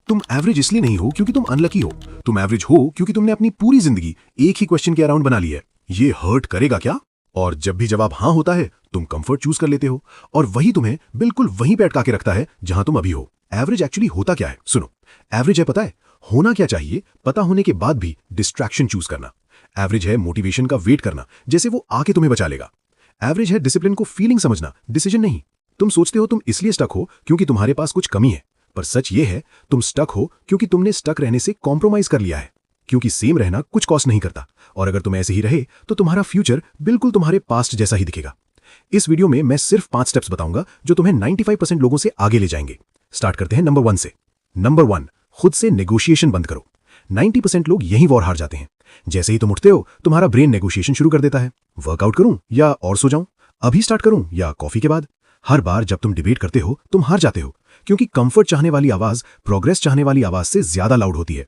तुम एवरेज इसलिए नहीं हो क्योंकि तुम अनलकी हो। तुम एवरेज हो क्योंकि तुमने अपनी पूरी जिंदगी एक ही क्वेश्चन के अराउंड बना ली है, ये हर्ट करेगा क्या? और जब भी जवाब हाँ होता है तुम कंफर्ट चूज कर लेते हो, और वही तुम्हें बिल्कुल वहीं पे अटका के रखता है जहां तुम अभी हो। एवरेज एक्चुअली होता क्या है? सुनो, एवरेज है पता है होना क्या चाहिए, पता होने के बाद भी डिस्ट्रैक्शन चूज करना। एवरेज है मोटिवेशन का वेट करना, जैसे वो आके तुम्हें बचा लेगा। एवरेज है डिसिप्लिन को फीलिंग समझना, डिसीजन नहीं। तुम सोचते हो तुम इसलिए स्टक हो क्योंकि तुम्हारे पास कुछ कमी है, पर सच ये है तुम स्टक हो क्योंकि तुमने स्टक रहने से कॉम्प्रोमाइज कर लिया है। क्योंकि सेम रहना कुछ कॉस्ट नहीं करता, और अगर तुम ऐसे ही रहे तो तुम्हारा फ्यूचर बिल्कुल तुम्हारे पास्ट जैसा ही दिखेगा। इस वीडियो में मैं सिर्फ 5 स्टेप्स बताऊंगा जो तुम्हें 95% लोगों से आगे ले जाएंगे। स्टार्ट करते हैं नंबर 1 से। नंबर 1, खुद से नेगोशिएशन बंद करो। 90% लोग यही वॉर हार जाते हैं। जैसे ही तुम उठते हो तुम्हारा ब्रेन नेगोशिएशन शुरू कर देता है। वर्कआउट करूं या और सो जाऊं, अभी स्टार्ट करूं या कॉफी के बाद। हर बार जब तुम डिबेट करते हो तुम हार जाते हो, क्योंकि कंफर्ट चाहने वाली आवाज प्रोग्रेस चाहने वाली आवाज से ज्यादा लाउड होती है।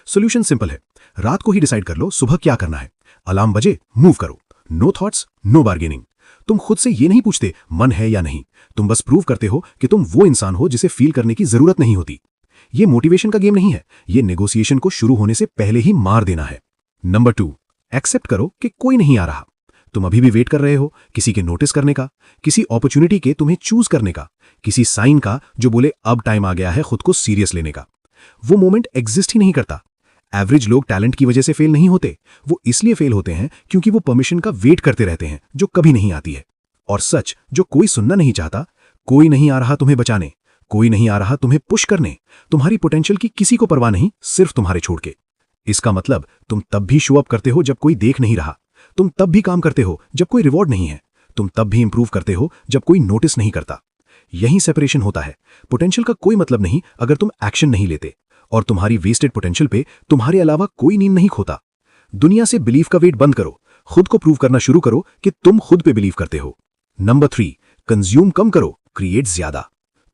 सॉल्यूशन सिंपल है, रात को ही डिसाइड कर लो सुबह क्या करना है। अलार्म बजे, मूव करो। No thoughts, no bargaining. तुम खुद से ये नहीं पूछते मन है या नहीं, तुम बस प्रूव करते हो कि तुम वो इंसान हो जिसे फील करने की जरूरत नहीं होती। ये मोटिवेशन का गेम नहीं है, ये नेगोशिएशन को शुरू होने से पहले ही मार देना है। नंबर 2, एक्सेप्ट करो कि कोई नहीं आ रहा। तुम अभी भी वेट कर रहे हो किसी के नोटिस करने का, किसी अपॉर्चुनिटी के तुम्हें चूज करने का, किसी साइन का जो बोले अब टाइम आ गया है खुद को सीरियस लेने का। वो मोमेंट एग्जिस्ट ही नहीं करता। एवरेज लोग टैलेंट की वजह से फेल नहीं होते, वो इसलिए फेल होते हैं क्योंकि वो परमिशन का वेट करते रहते हैं जो कभी नहीं आती है। और सच जो कोई सुनना नहीं चाहता, कोई नहीं आ रहा तुम्हें बचाने, कोई नहीं आ रहा तुम्हें पुश करने। तुम्हारी पोटेंशियल की किसी को परवाह नहीं, सिर्फ तुम्हारे छोड़ के। इसका मतलब तुम तब भी शो अप करते हो जब कोई देख नहीं रहा, तुम तब भी काम करते हो जब कोई रिवॉर्ड नहीं है, तुम तब भी इंप्रूव करते हो जब कोई नोटिस नहीं करता। यही सेपरेशन होता है। पोटेंशियल का कोई मतलब नहीं अगर तुम एक्शन नहीं लेते, और तुम्हारी वेस्टेड पोटेंशियल पे तुम्हारे अलावा कोई नींद नहीं खोता। दुनिया से बिलीफ का वेट बंद करो, खुद को प्रूव करना शुरू करो कि तुम खुद पे बिलीव करते हो। नंबर 3, कंज्यूम कम करो, क्रिएट ज्यादा।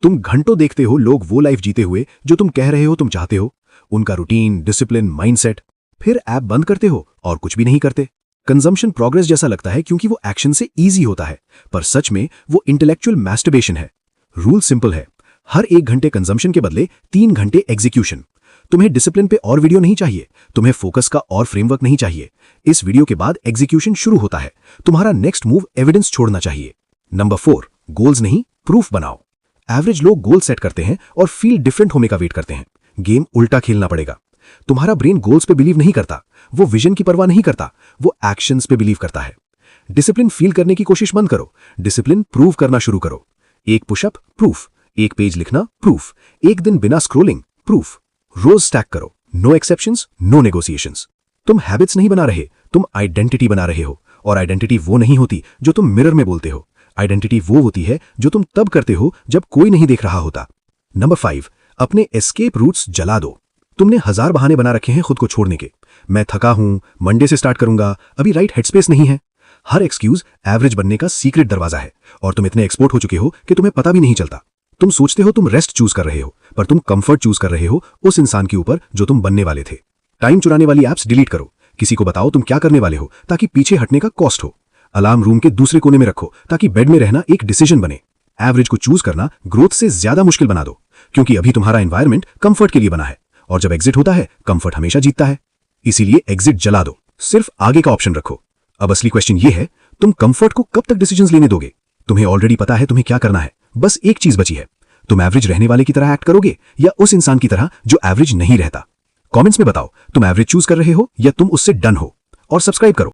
तुम घंटों देखते हो लोग वो लाइफ जीते हुए जो तुम कह रहे हो तुम चाहते हो, उनका रूटीन, डिसिप्लिन, माइंडसेट। फिर ऐप बंद करते हो और कुछ भी नहीं करते। कंजम्पशन प्रोग्रेस जैसा लगता है क्योंकि वो एक्शन से इजी होता है, पर सच में वो इंटेलेक्चुअल मैस्टरबेशन है। रूल सिंपल है, हर 1 घंटे कंजम्पशन के बदले 3 घंटे एग्जीक्यूशन। तुम्हें डिसिप्लिन पे और वीडियो नहीं चाहिए, तुम्हें फोकस का और फ्रेमवर्क नहीं चाहिए। इस वीडियो के बाद एग्जीक्यूशन शुरू होता है, तुम्हारा नेक्स्ट मूव एविडेंस छोड़ना चाहिए। नंबर 4, गोल्स नहीं प्रूफ बनाओ। एवरेज लोग गोल सेट करते हैं और फील डिफरेंट होने का वेट करते हैं। गेम उल्टा खेलना पड़ेगा। तुम्हारा ब्रेन गोल्स पे बिलीव नहीं करता, वो विजन की परवाह नहीं करता, वो एक्शंस पे बिलीव करता है। डिसिप्लिन फील करने की कोशिश बंद करो, डिसिप्लिन प्रूव करना शुरू करो। 1 पुशअप प्रूफ, 1 पेज लिखना प्रूफ, 1 दिन बिना स्क्रोलिंग प्रूफ। रोज स्टैक करो, नो एक्सेप्शंस, नो नेगोशिएशंस। तुम हैबिट्स नहीं बना रहे, तुम आइडेंटिटी बना रहे हो, और आइडेंटिटी वो नहीं होती जो तुम मिरर में बोलते हो। आइडेंटिटी वो होती है जो तुम तब करते हो जब कोई नहीं देख रहा होता। नंबर 5, अपने एस्केप रूट्स जला दो। तुमने 1000 बहाने बना रखे हैं खुद को छोड़ने के। मैं थका हूं, मंडे से स्टार्ट करूंगा, अभी राइट हेडस्पेस नहीं है। हर एक्सक्यूज एवरेज बनने का सीक्रेट दरवाजा है, और तुम इतने एक्सपोर्ट हो चुके हो कि तुम्हें पता भी नहीं चलता। तुम सोचते हो तुम रेस्ट चूज कर रहे हो, पर तुम कंफर्ट चूज कर रहे हो उस इंसान के ऊपर जो तुम बनने वाले थे। टाइम चुराने वाली एप्स डिलीट करो, किसी को बताओ तुम क्या करने वाले हो ताकि पीछे हटने का कॉस्ट हो। अलार्म रूम के दूसरे कोने में रखो ताकि बेड में रहना एक डिसीजन बने। एवरेज को चूज करना ग्रोथ से ज्यादा मुश्किल बना दो, क्योंकि अभी तुम्हारा एनवायरमेंट कंफर्ट के लिए बना है, और जब एग्जिट होता है कंफर्ट हमेशा जीतता है। इसीलिए एग्जिट जला दो, सिर्फ आगे का ऑप्शन रखो। अब असली क्वेश्चन ये है, तुम कंफर्ट को कब तक डिसीजंस लेने दोगे? तुम्हें ऑलरेडी पता है तुम्हें क्या करना है, बस एक चीज बची है। तुम एवरेज रहने वाले की तरह एक्ट करोगे या उस इंसान की तरह जो एवरेज नहीं रहता? कमेंट्स में बताओ, तुम एवरेज चूज कर रहे हो या तुम उससे डन हो। और सब्सक्राइब करो